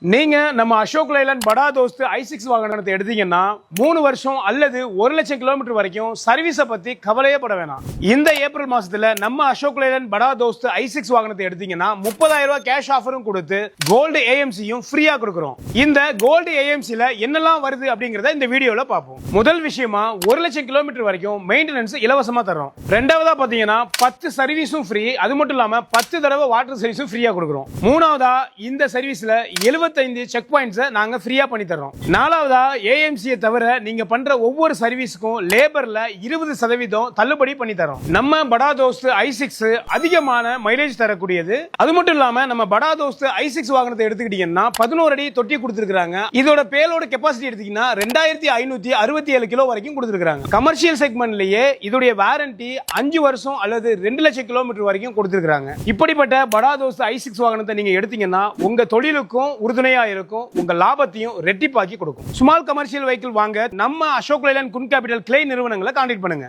நீங்க நம்ம அசோக் லைலண்ட் படா தோஸ்த் i6 வாகனத்தை எடுத்தீங்கன்னா 3 வருஷம் அல்லது 1 லட்சம் கிலோமீட்டர் வரைக்கும் சர்வீஸை பத்தி கவலையே பட வேணாம். இந்த ஏப்ரல் மாசத்துல நம்ம அசோக் லைலண்ட் படா தோஸ்த் i6 வாகனத்தை எடுத்தீங்கன்னா 30,000 ரூபாய் கேஷ் ஆஃபரும் கொடுத்து கோல்டு ஏஎம்சியும் ஃப்ரீயா கொடுக்குறோம். இந்த கோல்டு ஏஎம்சில என்னெல்லாம் வருது அப்படிங்கறத இந்த வீடியோல பார்ப்போம். முதல் விஷயமா 1 லட்சம் கிலோமீட்டர் வரைக்கும் மெயின்டெனன்ஸ் இலவசமா தரோம். ரெண்டாவதா பாத்தீங்கன்னா 10 சர்வீஸும் ஃப்ரீ, அது மட்டும் இல்லாம 10 தடவை வாட்டர் சர்வீஸும் ஃப்ரீயா கொடுக்குறோம். மூணாவதா இந்த சர்வீஸ்ல 75 செக் பாயிண்ட்ஸ் நாங்க ஃப்ரீயா பண்ணி தரோம். நாலாவதா ஏஎம்சி தவிர நீங்க பண்ற ஒவ்வொரு சர்வீஸ்க்கும் லேபர்ல 20% தள்ளுபடி பண்ணி தரோம். நம்ம படா தோஸ்த் i6 அதிகமான மைலேஜ் தரக்கூடியது. அது மட்டும் இல்லாம நம்ம படா தோஸ்த் i6 வாகனத்தை எடுத்துக்கிட்டீங்கன்னா 11 அடி தொட்டி கொடுத்திருக்காங்க. இதோட பேலோட கெபாசிட்டி எடுத்தீங்கன்னா 2567 கிலோ வரைக்கும் கொடுத்திருக்காங்க. கமர்ஷியல் செக்மெண்ட்லயே இதோட வாரண்டி 5 வருஷம் அல்லது 2 லட்சம் கிலோமீட்டர் வரைக்கும் கொடுத்திருக்காங்க. இப்படிப்பட்ட படா தோஸ்த் i6 வாகனத்தை நீங்க எடுத்தீங்கன்னா உங்க தொழிலுக்கும் உறுதுணையா இருக்கும், உங்க லாபத்தையும் ரெட்டிப்பாக்கி கொடுக்கும். ஸ்மால் கமர்ஷியல் வெஹிக்கிள் வாங்க நம்ம அசோக் லைலண்ட் குன் கேபிட்டல் கிளை நிறுவனங்களை கான்டாக்ட் பண்ணுங்க.